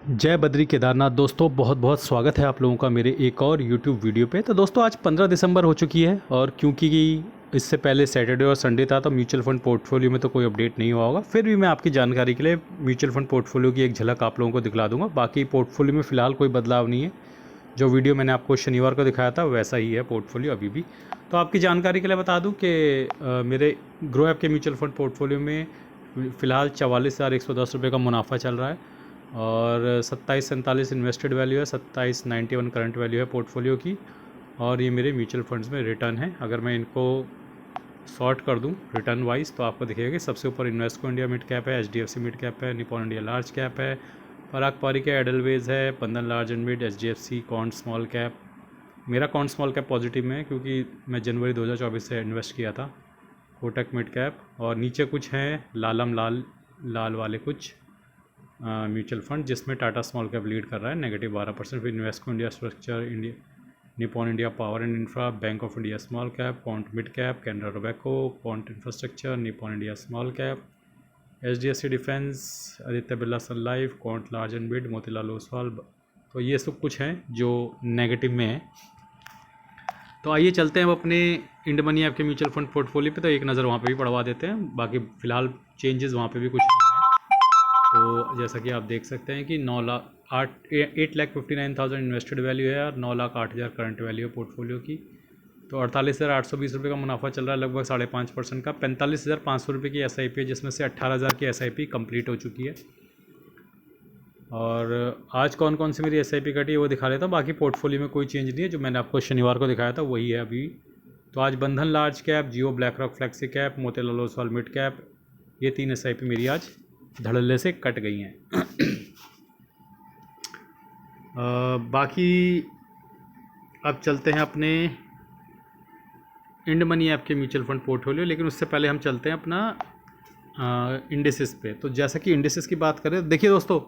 जय बद्री केदारनाथ दोस्तों, बहुत बहुत स्वागत है आप लोगों का मेरे एक और YouTube वीडियो पे। तो दोस्तों आज 15 दिसंबर हो चुकी है और क्योंकि इससे पहले सैटरडे और संडे था तो म्यूचुअल फंड पोर्टफोलियो में तो कोई अपडेट नहीं हुआ होगा। फिर भी मैं आपकी जानकारी के लिए म्यूचुअल फंड पोर्टफोलियो की एक झलक आप लोगों को दिखला दूंगा। बाकी पोर्टफोलियो में फ़िलहाल कोई बदलाव नहीं है। जो वीडियो मैंने आपको शनिवार को दिखाया था वैसा ही है पोर्टफोलियो अभी भी। तो आपकी जानकारी के लिए बता दूँ कि मेरे ग्रो ऐप के म्यूचुअल फंड पोर्टफोलियो में फ़िलहाल 44,110 रुपये का मुनाफा चल रहा है और 2747 इन्वेस्टेड वैल्यू है, 2791 करंट वैल्यू है पोर्टफोलियो की। और ये मेरे म्यूचुअल फंड्स में रिटर्न है। अगर मैं इनको सॉर्ट कर दूं रिटर्न वाइज तो आपको दिखेगा कि सबसे ऊपर इन्वेस्को इंडिया मिड कैप है, HDFC मिड कैप है, निपॉन इंडिया लार्ज कैप है, पराग पारिक है, एडलवेज है, बंधन large and mid, HDFC can't small cap. मेरा कॉन्ट स्मॉल कैप पॉजिटिव में है क्योंकि मैं जनवरी 2024 से इन्वेस्ट किया था। कोटक मिड कैप और नीचे कुछ हैं लाल वाले कुछ म्यूचुअल फंड जिसमें टाटा स्मॉल कैप लीड कर रहा है नेगेटिव 12%। फिर Invesco India structure, India Nippon India Power and Infra, Bank of India small cap, Quant mid cap, Canara टोबैको, Quant infrastructure, Nippon India small cap, HDFC defence, Aditya Birla Sun Life, Quant large and mid, Motilal Oswal. तो ये सब कुछ हैं जो negative में है। तो आइए चलते हैं अब अपने इंड मनी ऐप के म्यूचुअल फंड पोर्टफोलियो पे, तो एक नज़र वहाँ पे भी पड़वा देते हैं। बाकी फ़िलहाल चेंजेस वहाँ पे भी कुछ नहीं है। तो जैसा कि आप देख सकते हैं कि 8,59,000 इन्वेस्टेड वैल्यू है और 9,08,000 करंट वैल्यू है पोर्टफोलियो की। तो 48,820 रुपये का मुनाफा चल रहा है, लगभग 5.5% का। 45,500 रुपये की SIP है जिसमें से 18,000 की SIP कंप्लीट हो चुकी है। और आज कौन कौन सी मेरी SIP कटी है वो दिखा देता हूँ। बाकी पोर्टफोलियो में कोई चेंज नहीं है, जो मैंने आपको शनिवार को दिखाया था वही है अभी। तो आज Bandhan large cap, Jio BlackRock flexi cap, Motilal Oswal mid cap, ये 3 SIP मेरी आज धड़ल्ले से कट गई हैं। बाकी अब चलते हैं अपने इंड मनी ऐप के म्यूचुअल फंड पोर्टफोलियो, लेकिन उससे पहले हम चलते हैं अपना इंडिसेस पे। तो जैसा कि इंडिसेस की बात करें, देखिए दोस्तों,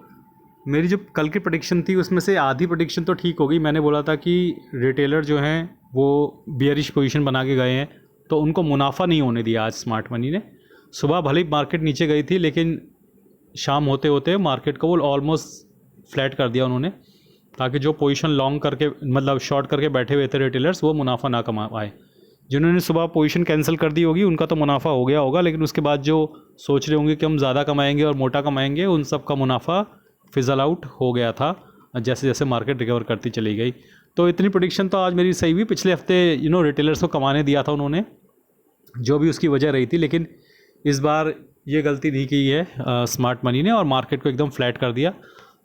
मेरी जो कल की प्रेडिक्शन थी उसमें से आधी प्रेडिक्शन तो ठीक हो गई। मैंने बोला था कि रिटेलर जो हैं वो बियरिश पोजीशन बना के गए हैं तो उनको मुनाफा नहीं होने दिया आज स्मार्ट मनी ने। सुबह भले ही मार्केट नीचे गई थी लेकिन शाम होते होते मार्केट को वो ऑलमोस्ट फ्लैट कर दिया उन्होंने, ताकि जो पोजीशन लॉन्ग करके मतलब शॉर्ट करके बैठे हुए थे रिटेलर्स वो मुनाफा ना कमा पाए। जिन्होंने सुबह पोजीशन कैंसिल कर दी होगी उनका तो मुनाफा हो गया होगा, लेकिन उसके बाद जो सोच रहे होंगे कि हम ज़्यादा कमाएंगे और मोटा कमाएंगे, उन सब का मुनाफा फिजल आउट हो गया था जैसे जैसे मार्केट रिकवर करती चली गई। तो इतनी प्रेडिक्शन तो आज मेरी सही हुई। पिछले हफ्ते रिटेलर्स को कमाने दिया था उन्होंने, जो भी उसकी वजह रही थी, लेकिन इस बार ये गलती नहीं की है स्मार्ट मनी ने और मार्केट को एकदम फ्लैट कर दिया,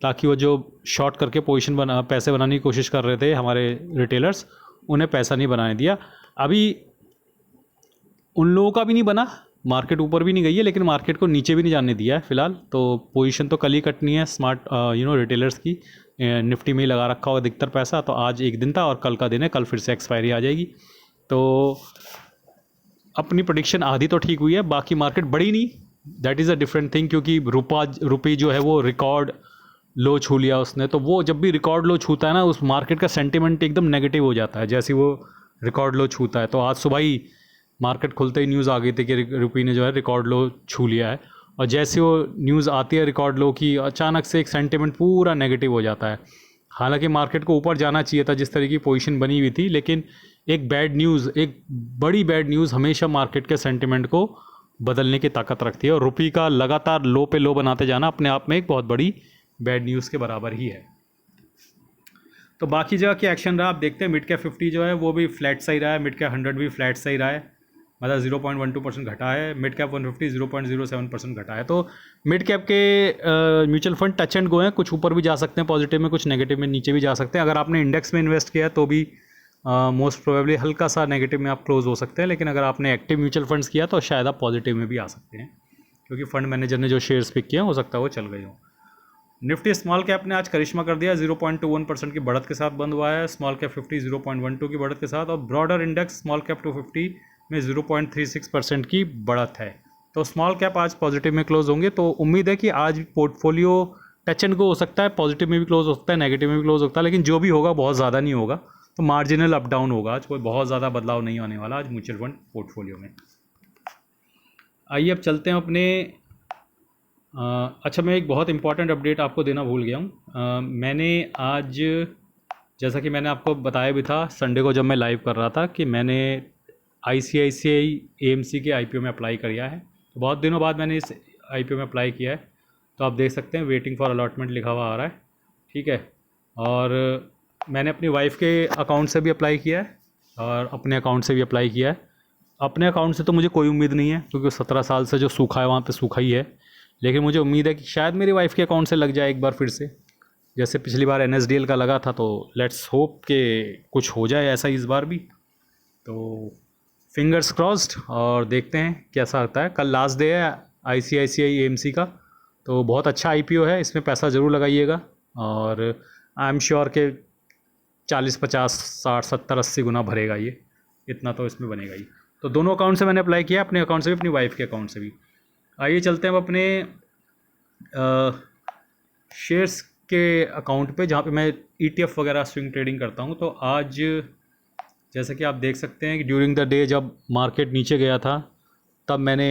ताकि वो जो शॉर्ट करके पोजीशन पैसे बनाने की कोशिश कर रहे थे हमारे रिटेलर्स, उन्हें पैसा नहीं बनाने दिया। अभी उन लोगों का भी नहीं बना, मार्केट ऊपर भी नहीं गई है लेकिन मार्केट को नीचे भी नहीं जाने दिया है फ़िलहाल। तो पोजीशन तो कल ही कटनी है स्मार्ट रिटेलर्स की। निफ्टी में ही लगा रखा होगा अधिकतर पैसा, तो आज एक दिन था और कल का दिन है, कल फिर से एक्सपायरी आ जाएगी। तो अपनी प्रेडिक्शन आधी तो ठीक हुई है, बाकी मार्केट बढ़ी नहीं, that is a different thing, क्योंकि रुपये जो है वो रिकॉर्ड लो छू लिया उसने। तो वो जब भी रिकॉर्ड लो छूता है ना, उस मार्केट का सेंटिमेंट एकदम नेगेटिव हो जाता है जैसे वो रिकॉर्ड लो छूता है। तो आज सुबह ही मार्केट खुलते ही न्यूज़ आ गई थी कि रुपये ने जो है रिकॉर्ड लो छू लिया है, और जैसे वो न्यूज़ आती है रिकॉर्ड लो की, अचानक से एक सेंटिमेंट पूरा नेगेटिव हो जाता है। हालांकि मार्केट को ऊपर जाना चाहिए था जिस तरह की पोजीशन बनी हुई थी, लेकिन एक बैड न्यूज़, एक बड़ी बैड न्यूज़ हमेशा मार्केट के सेंटिमेंट को बदलने की ताकत रखती है, और रुपये का लगातार लो पे लो बनाते जाना अपने आप में एक बहुत बड़ी बैड न्यूज़ के बराबर ही है। तो बाकी जगह क्या एक्शन रहा आप देखते हैं। मिड कैप 50 जो है वो भी फ्लैट सही रहा है, मिड कैप 100 भी फ्लैट सही रहा है, मतलब 0.12% घटा है। मिड कैप 150 0.07% घटा है। तो मिड कैप के mutual fund touch and go हैं, कुछ ऊपर भी जा सकते हैं पॉजिटिव में, कुछ नेगेटिव में नीचे भी जा सकते हैं। अगर आपने इंडेक्स में इन्वेस्ट किया तो भी मोस्ट प्रोबेबली हल्का सा नेगेटिव में आप क्लोज हो सकते हैं, लेकिन अगर आपने एक्टिव म्यूचुअल फंड्स किया तो शायद आप पॉजिटिव में भी आ सकते हैं, क्योंकि फंड मैनेजर ने जो शेयर्स पिक किए हो सकता है वो चल गए हो। निफ्टी स्मॉल कैप ने आज करिश्मा कर दिया, 0.21% की बढ़त के साथ बंद हुआ है। स्मॉल कैप 50 0.12 की बढ़त के साथ, और ब्रॉडर इंडेक्स स्मॉल कैप 250 में 0.36% की बढ़त है। तो स्मॉल कैप आज पॉजिटिव में क्लोज होंगे। तो उम्मीद है कि आज पोर्टफोलियो टच एंड गो हो सकता है, पॉजिटिव में भी क्लोज हो सकता है, नेगेटिव में भी क्लोज हो सकता है, लेकिन जो भी होगा बहुत ज़्यादा नहीं होगा। तो मार्जिनल अप डाउन होगा आज, कोई बहुत ज़्यादा बदलाव नहीं होने वाला आज म्यूचुअल फंड पोर्टफोलियो में। आइए अब चलते हैं अपने अच्छा, मैं एक बहुत इंपॉर्टेंट अपडेट आपको देना भूल गया हूँ। मैंने आज, जैसा कि मैंने आपको बताया भी था संडे को जब मैं लाइव कर रहा था, कि मैंने आईसीआईसीआई एएमसी के आईपीओ में अप्लाई किया है। तो बहुत दिनों बाद मैंने इस आईपीओ में अप्लाई किया है। तो आप देख सकते हैं वेटिंग फॉर अलॉटमेंट लिखा हुआ आ रहा है, ठीक है। और मैंने अपनी वाइफ के अकाउंट से भी अप्लाई किया है और अपने अकाउंट से भी अप्लाई किया है। अपने अकाउंट से तो मुझे कोई उम्मीद नहीं है, क्योंकि 17 साल से जो सूखा है वहाँ पे सूखा ही है। लेकिन मुझे उम्मीद है कि शायद मेरी वाइफ के अकाउंट से लग जाए एक बार फिर से, जैसे पिछली बार एनएसडीएल का लगा था। तो लेट्स होप कि कुछ हो जाए ऐसा इस बार भी। तो फिंगर्स क्रॉस्ड, और देखते हैं कैसा होता है। कल लास्ट डे है आईसीआईसीआई एएमसी का। तो बहुत अच्छा आईपीओ है, इसमें पैसा ज़रूर लगाइएगा। और आई एम श्योर कि 40 50 60 70 80 गुना भरेगा ये, इतना तो इसमें बनेगा ही। तो दोनों अकाउंट से मैंने अप्लाई किया, अपने अकाउंट से भी अपनी वाइफ के अकाउंट से भी। आइए चलते हैं अब अपने शेयर्स के अकाउंट पे, जहाँ पे मैं ईटीएफ वगैरह स्विंग ट्रेडिंग करता हूँ। तो आज जैसे कि आप देख सकते हैं कि ड्यूरिंग द डे जब मार्केट नीचे गया था, तब मैंने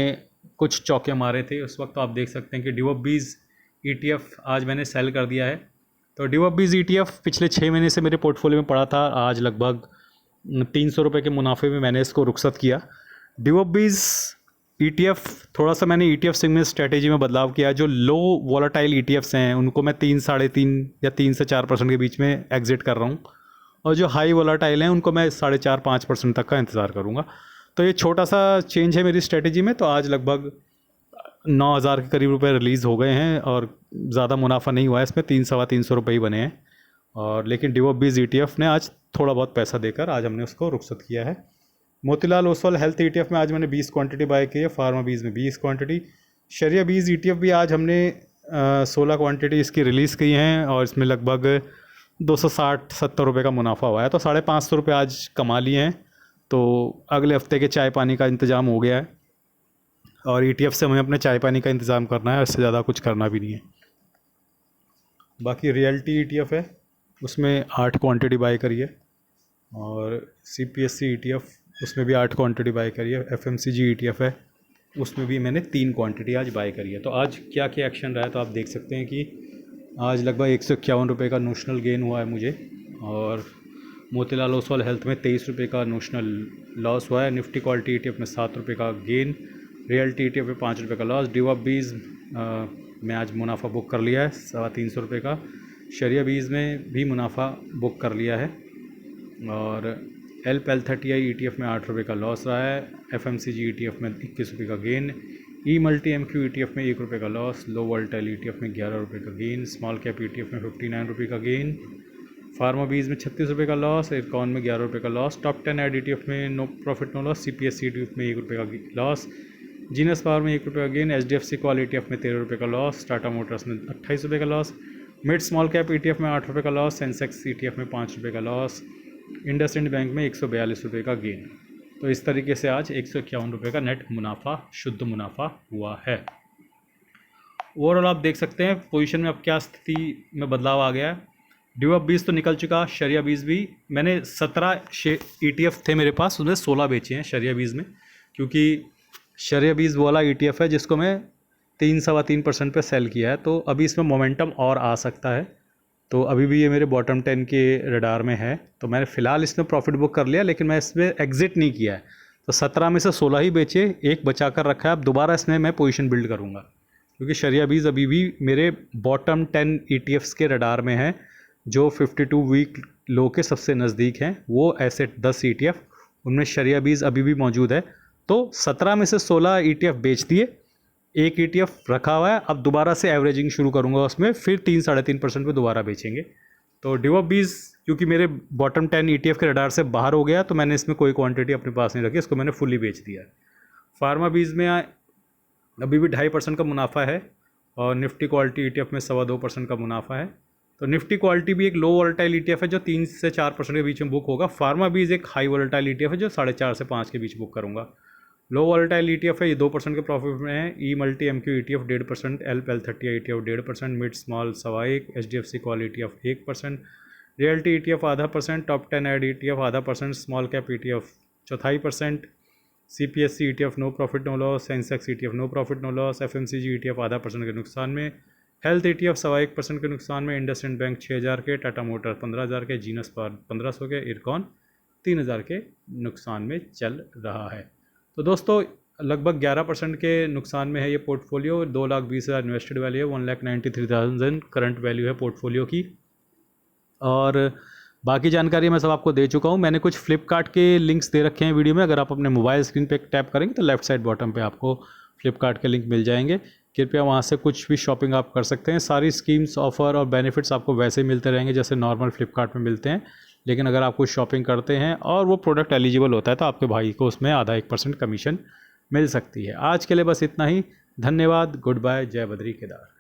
कुछ चौके मारे थे उस वक्त। तो आप देख सकते हैं कि डिवोबीज़ ईटीएफ आज मैंने सेल कर दिया है। तो डिवोबीज़ ईटीएफ पिछले 6 महीने से मेरे पोर्टफोलियो में पड़ा था। आज लगभग 300 रुपये के मुनाफे में मैंने इसको रुखसत किया। डिवोबीज़ ईटीएफ, थोड़ा सा मैंने ईटीएफ स्विंग स्ट्रेटेजी में बदलाव किया है। जो लो वॉलेटाइल ईटीएफ्स हैं उनको मैं 3 साढ़े 3 या 3 से 4% के बीच में एग्जिट कर रहा हूँ, और जो हाई वॉलेटाइल हैं उनको मैं 4.5-5% तक का इंतज़ार करूँगा। तो ये छोटा सा चेंज है मेरी स्ट्रेटेजी में। तो आज लगभग 9,000 के करीब रुपए रिलीज़ हो गए हैं, और ज़्यादा मुनाफा नहीं हुआ है इसमें, 300-325 रुपये ही बने हैं। और लेकिन डिवोबीज़ ईटीएफ ने आज थोड़ा बहुत पैसा देकर आज हमने उसको रुखसत किया है। मोतीलाल ओसवाल हेल्थ ईटीएफ में आज मैंने 20 क्वांटिटी बाय की है। फार्मा बीज में 20 क्वांटिटी। शरिया बीज ईटीएफ भी आज हमने 16 क्वांटिटी इसकी रिलीज़ की हैं, और इसमें लगभग 260-70 रुपये का मुनाफा हुआ है। तो 550 रुपये आज कमा लिए हैं। तो अगले हफ्ते के चाय पानी का इंतज़ाम हो गया है, और ईटीएफ से हमें अपने चाय पानी का इंतज़ाम करना है, इससे ज़्यादा कुछ करना भी नहीं है। बाकी रियल्टी ईटीएफ है, उसमें 8 क्वांटिटी बाय करी है। और सीपीएससी ईटीएफ, उसमें भी 8 क्वांटिटी बाय करी है। एफएमसीजी ईटीएफ है, उसमें भी मैंने 3 क्वांटिटी आज बाय करी है। तो आज क्या क्या एक्शन रहा है, तो आप देख सकते हैं कि आज लगभग 151 रुपये का नोशनल गेन हुआ है मुझे। और मोतीलाल ओसवाल हेल्थ में 23 रुपये का नोशनल लॉस हुआ है। निफ्टी क्वालिटी ईटीएफ में 7 रुपये का गेन। रियल्टी ईटीएफ में 5 रुपये का लॉस। डिवोबीज़ में आज मुनाफा बुक कर लिया है 350 रुपये का। शरिया बीज में भी मुनाफा बुक कर लिया है। और L30I ईटीएफ में 8 रुपये का लॉस रहा है। एफएमसीजी ईटीएफ में 21 रुपये का गेन। ई मल्टी एमक्यू ईटीएफ में 1 रुपये का लॉस। लो वोल्टाइल ईटीएफ में 11 रुपये का गेन। स्मॉल कैप ईटीएफ में 59 रुपये का गेन। फार्मा बीज में 36 रुपये का लॉस। इरकॉन में 11 रुपये का लॉस। टॉप 10 एड ईटीएफ में no profit no loss. CPSC ETF में 1 रुपये का लॉस। जीनस पावर में 1 रुपये का गेन। एचडीएफसी कॉल ईटीएफ में 13 रुपये का लॉस। टाटा मोटर्स में 28 रुपये का loss. Mid small cap ETF में 8 रुपये का लॉस। सेंसेक्स ईटीएफ में 5 रुपये का लॉस। इंडसइंड बैंक में 142 रुपये का गेन। तो इस तरीके से आज 151 रुपये का नेट मुनाफा, शुद्ध मुनाफा हुआ है। ओवरऑल आप देख सकते हैं पोजीशन में अब क्या स्थिति में बदलाव आ गया है। डिवोबीज़ तो निकल चुका, शरिया बीज भी मैंने 17 ईटीएफ थे मेरे पास, उसमें 16 बेचे हैं शरिया बीज में, क्योंकि शरिया बीज वाला ईटीएफ है जिसको मैं 3-3.25% पे सेल किया है। तो अभी इसमें मोमेंटम और आ सकता है। तो अभी भी ये मेरे बॉटम 10 के रडार में है। तो मैंने फ़िलहाल इसमें प्रॉफिट बुक कर लिया, लेकिन मैं इसमें एग्ज़िट नहीं किया है। तो 17 में से 16 ही बेचे, एक बचा कर रखा है। अब दोबारा इसमें मैं पोजीशन बिल्ड करूँगा, क्योंकि शरिया बीज अभी भी मेरे बॉटम 10 ईटीएफ्स के रडार में है, जो 52 वीक लो के सबसे नज़दीक हैं। वो ऐसे 10 ईटीएफ, उनमें शरिया बीज अभी भी मौजूद है। तो 17 में से 16 ईटीएफ बेच दिए, एक ईटीएफ रखा हुआ है। अब दोबारा से एवरेजिंग शुरू करूंगा उसमें, फिर 3-3.5% पे दोबारा बेचेंगे। तो डिवोबीज़ क्योंकि मेरे बॉटम 10 ईटीएफ के रडार से बाहर हो गया, तो मैंने इसमें कोई क्वांटिटी अपने पास नहीं रखी, इसको मैंने फुली बेच दिया है। फार्मा बीज में अभी भी 2.5% का मुनाफा है, और निफ्टी क्वालिटी ईटीएफ में 2.25% का मुनाफा है। तो निफ्टी क्वालिटी भी एक लो वोलेटाइल ईटीएफ है जो 3 से 4% के बीच में बुक होगा। फार्मा बीज एक हाई वोलेटाइल ईटीएफ है जो 4.5 से 5 के बीच बुक करूँगा। लो वॉलेटाइल ईटीएफ है, ये 2% के प्रॉफिट में है। ई multi MQ ETF 1.5%, L30I ETF 1.5%, mid small 1.25, HDFC call ETF 1%, realty ETF 0.5%, top 10 एड ETF 0.5%, small cap ETF 0.25%, CPSE ETF no profit no loss, Sensex ETF no profit no loss, FMCG ETF आधा % के नुकसान में, health ETF 1.25% के नुकसान में, IndusInd bank 6,000 के, Tata motor 15,000 के, जीनस पावर 1,500 के, इरकॉन 3,000 के नुकसान में चल रहा है। तो दोस्तों लगभग 11% के नुकसान में है ये पोर्टफोलियो। 2,20,000 इन्वेस्टेड वैल्यू है, 1,93,000 करंट वैल्यू है पोर्टफोलियो की। और बाकी जानकारी मैं सब आपको दे चुका हूँ। मैंने कुछ फ्लिपकार्ट के लिंक्स दे रखे हैं वीडियो में, अगर आप अपने मोबाइल स्क्रीन पे टैप करेंगे तो लेफ्ट साइड बॉटम पे आपको फ्लिपकार्ट के लिंक मिल जाएंगे। कृपया वहाँ से कुछ भी शॉपिंग आप कर सकते हैं। सारी स्कीम्स, ऑफ़र और बेनिफिट्स आपको वैसे ही मिलते रहेंगे जैसे नॉर्मल फ्लिपकार्ट में मिलते हैं, लेकिन अगर आप कुछ शॉपिंग करते हैं और वो प्रोडक्ट एलिजिबल होता है तो आपके भाई को उसमें आधा 1% कमीशन मिल सकती है। आज के लिए बस इतना ही। धन्यवाद। Good bye. जय बद्री केदार।